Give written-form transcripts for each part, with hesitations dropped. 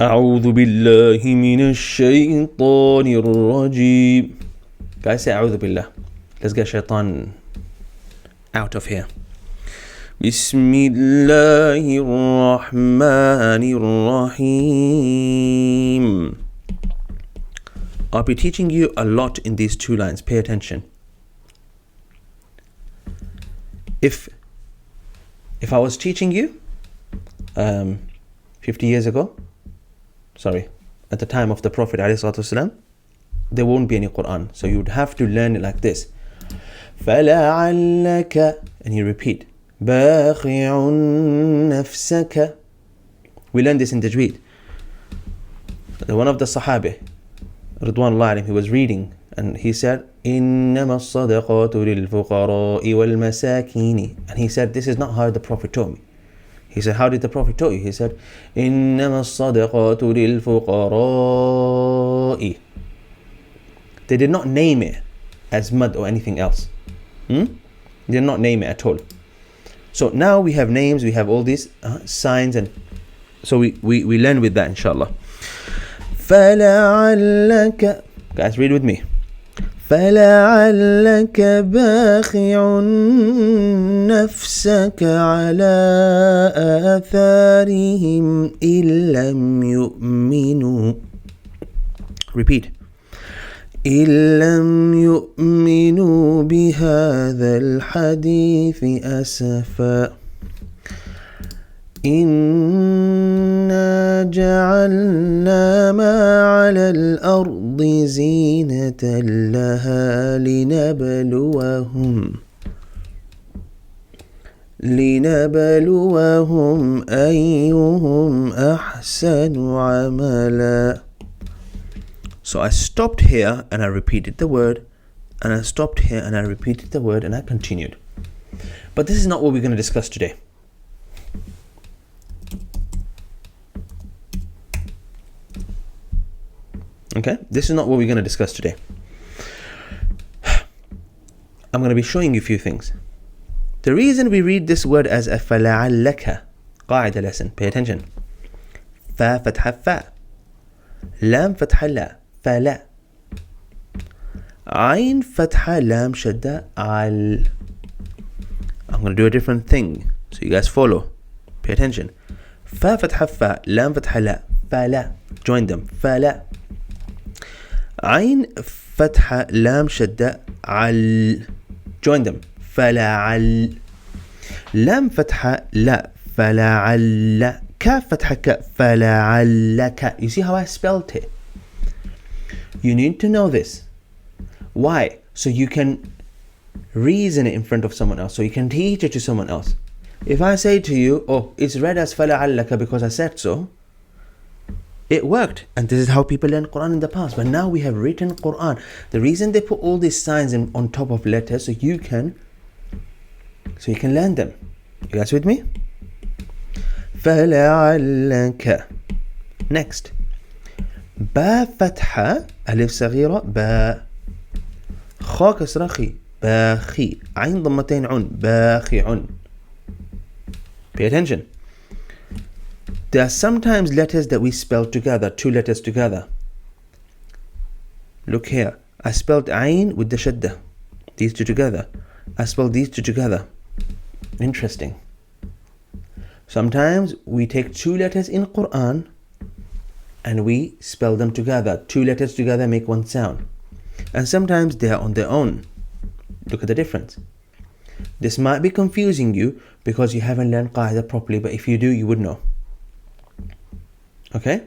أعوذ بالله من الشيطان الرجيم. Guys, say أعوذ بالله. Let's get shaitan out of here. بسم الله الرحمن الرحيم. I'll be teaching you a lot in these two lines. Pay attention. If I was teaching you 50 years ago, at the time of the Prophet ﷺ, there won't be any Quran. So you would have to learn it like this. فَلَعَلَّكَ, and you repeat. بَاخِعٌ نَفْسَكَ. We learned this in Tajweed. One of the Sahabi, Ridwanullah alayhim, he was reading and he said, إِنَّمَا الصَّدَقَاتُ لِلْفُقَرَاءِ وَالْمَسَاكِينِ. And he said, this is not how the Prophet taught me. He said, how did the Prophet taught you? He said, إِنَّمَا الصَّدَقَاتُ لِلْفُقَرَاءِ. They did not name it as mud or anything else. They did not name it at all. So now we have names, we have all these signs, and so we learn with that, inshallah. فَلَعَلَّكَ, guys, read with me. فَلَعَلَّكَ بَاخِعٌ نَفْسَكَ عَلَىٰ آثَارِهِمْ إِن لَّمْ يُؤْمِنُوا. Repeat. إِن لَّمْ يُؤْمِنُوا بِهَذَا الْحَدِيثِ أَسَفًا إِنَّا جَعَلْنَا مَا عَلَى الْأَرْضِ زِينَةً لَهَا لِنَبْلُوَهُمْ أَيُّهُمْ أَحْسَنُ عَمَلًا. So I stopped here and I repeated the word, and I stopped here and I repeated the word, and I continued. But this is not what we're going to discuss today. Okay, this is not what we're going to discuss today. I'm going to be showing you a few things. The reason we read this word as a فَلَعَلَّكَ, قاعدة lesson, pay attention. فا فتحة فا, لام فتحة لا, فلا. عين فتحة لام شدة عل. I'm going to do a different thing so you guys follow. Pay attention. فا فتحة فا, لام فتحة لا, فلا. Join them. فلا. عين فتحة لام شدة عل. Join them. فلعل. لام فتحة لا, فلعل. كاف فتحة ك, فلعلك. You see how I spelled it? You need to know this. Why? So you can reason it in front of someone else. So you can teach it to someone else. If I say to you, oh, it's read as فلعلك because I said so, it worked, and this is how people learn Quran in the past. But now we have written Quran. The reason they put all these signs on top of letters, so you can learn them. You guys with me? فَلَعَلَّكَ. Next. با فتحة ألف صغيرة با. خا كسرة خي باخي. عين ضمتين عن باخع. Pay attention. There are sometimes letters that we spell together, two letters together. Look here. I spelled Ain with the Shadda. These two together. I spelled these two together. Interesting. Sometimes we take two letters in Quran and we spell them together. Two letters together make one sound. And sometimes they are on their own. Look at the difference. This might be confusing you because you haven't learned Qaida properly, but if you do, you would know. Okay?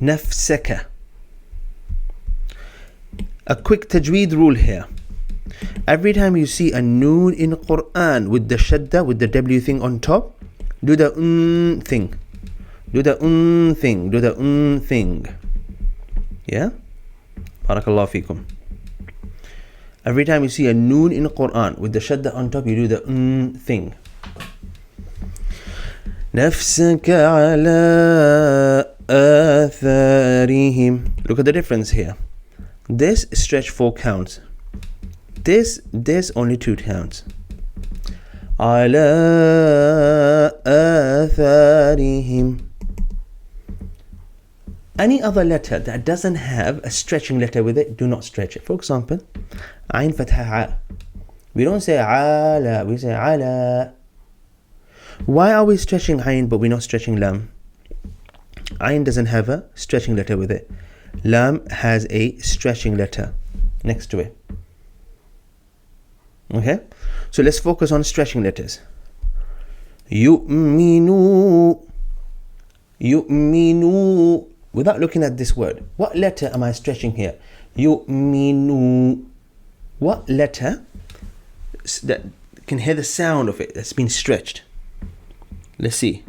نفسك. A quick tajweed rule here. Every time you see a noon in Quran with the shadda, with the W thing on top, do the thing. Do the thing. Do the thing. Yeah? Barakallahu feekum. Every time you see a noon in Quran with the shadda on top, you do the thing. نفسك على آثارهم. Look at the difference here. This stretch 4 counts. This only 2 counts. على آثارهم أدبارهم. Any other letter that doesn't have a stretching letter with it, do not stretch it. For example, عين فتحة ع. We don't say علا, we say علا. Why are we stretching عين but we're not stretching lam? عين doesn't have a stretching letter with it. Lam has a stretching letter next to it. Okay? So let's focus on stretching letters. يؤمنوا. يؤمنوا. Without looking at this word, what letter am I stretching here? يؤمنوا. What letter that can hear the sound of it that's been stretched? Let's see.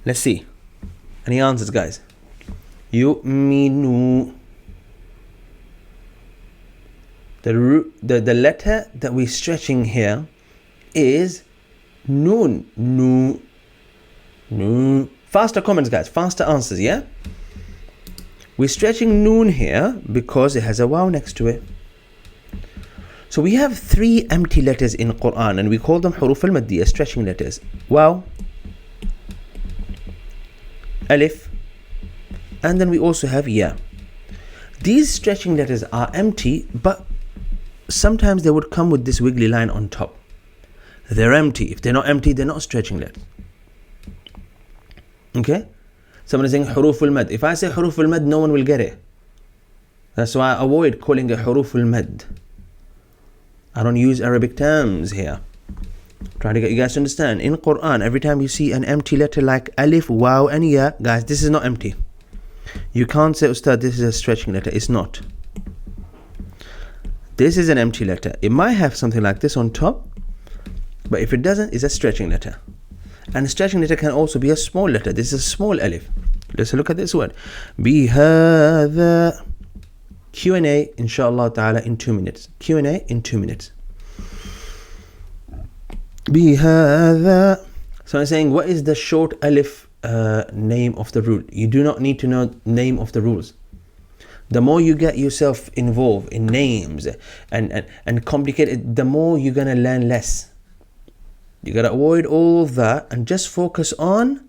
Let's see. Any answers, guys? يؤمنوا. The letter that we're stretching here is noon. Nu. Nu. Faster comments, guys. Faster answers, yeah? We're stretching noon here because it has a waw next to it. So we have 3 empty letters in Quran and we call them huruf al-maddiyah, stretching letters. Waw, alif, and then we also have ya. These stretching letters are empty, but sometimes they would come with this wiggly line on top. They're empty. If they're not empty, they're not stretching letters. Okay? Someone is saying huruf al-mad. If I say huruf al-mad, no one will get it. That's why I avoid calling it huruf al-mad. I don't use Arabic terms here. Trying to get you guys to understand. In Quran, every time you see an empty letter like alif, waw, and ya, guys, this is not empty. You can't say, Ustad, this is a stretching letter. It's not. This is an empty letter. It might have something like this on top, but if it doesn't, it's a stretching letter. And a stretching letter can also be a small letter. This is a small alif. Let's look at this word. بِهَذَا. Q&A, inshallah ta'ala, in 2 minutes. Q&A in 2 minutes. بِهَذَا. So I'm saying, what is the short alif name of the rule? You do not need to know name of the rules. The more you get yourself involved in names and complicate it, the more you're going to learn less. You got to avoid all of that and just focus on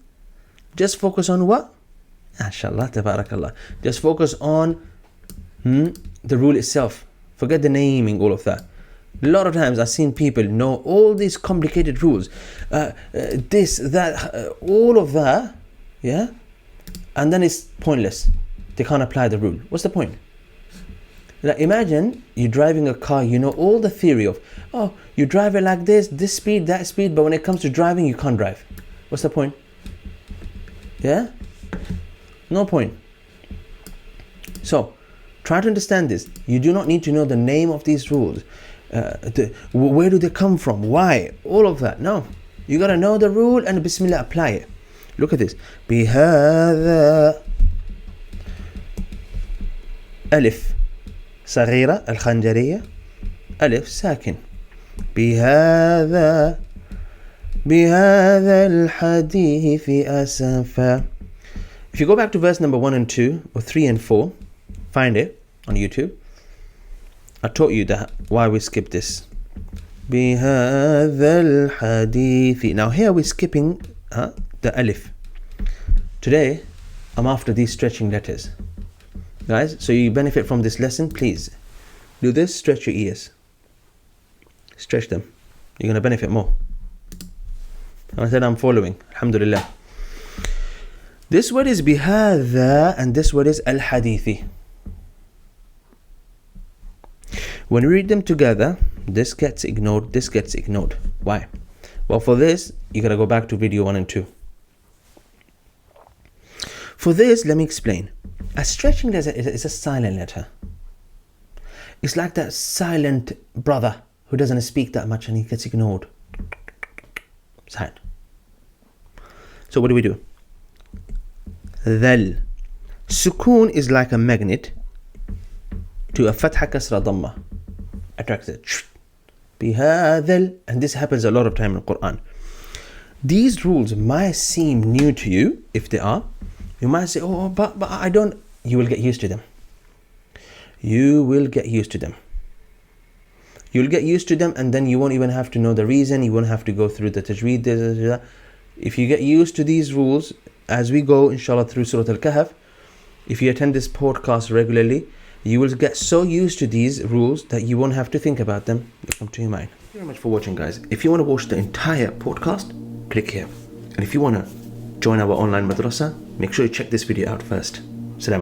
what? MashaAllah, tabarakallah. Just focus on the rule itself. Forget the naming, all of that. A lot of times I've seen people know all these complicated rules. This, that, all of that. Yeah? And then it's pointless. They can't apply the rule. What's the point? Like, imagine you're driving a car, you know all the theory of, oh, you drive it like this speed, that speed, but when it comes to driving, you can't drive. What's the point? Yeah? No point. So, try to understand this. You do not need to know the name of these rules. Where do they come from? Why? All of that. No. You got to know the rule and Bismillah, apply it. Look at this. بهذا ألف صغيرة الخنجرية ألف ساكن بهذا الحديث أسفا. If you go back to verse number 1 and 2 or 3 and 4, find it on YouTube. I taught you that why we skip this. بهذا الحديث. Now here we're skipping the alif. Today I'm after these stretching letters. Guys, so you benefit from this lesson, please do this, stretch your ears. Stretch them. You're going to benefit more. I said I'm following. Alhamdulillah. This word is bihadha and this word is al-hadithi. When we read them together, this gets ignored, this gets ignored. Why? Well, for this, you got to go back to video 1 and 2. For this, let me explain. A stretching letter is a silent letter. It's like that silent brother who doesn't speak that much and he gets ignored. Silent. So what do? Dhal. Sukoon is like a magnet to a fatha kasra dhamma. Attracts it. Bihadhal. And this happens a lot of time in Quran. These rules might seem new to you. If they are, you might say, oh, but I don't. You will get used to them. You will get used to them. You'll get used to them and then you won't even have to know the reason. You won't have to go through the Tajweed. If you get used to these rules as we go, inshallah, through Surah Al-Kahaf, if you attend this podcast regularly, you will get so used to these rules that you won't have to think about them. They'll come to your mind. Thank you very much for watching, guys. If you want to watch the entire podcast, click here. And if you want to join our online madrasa, make sure you check this video out first.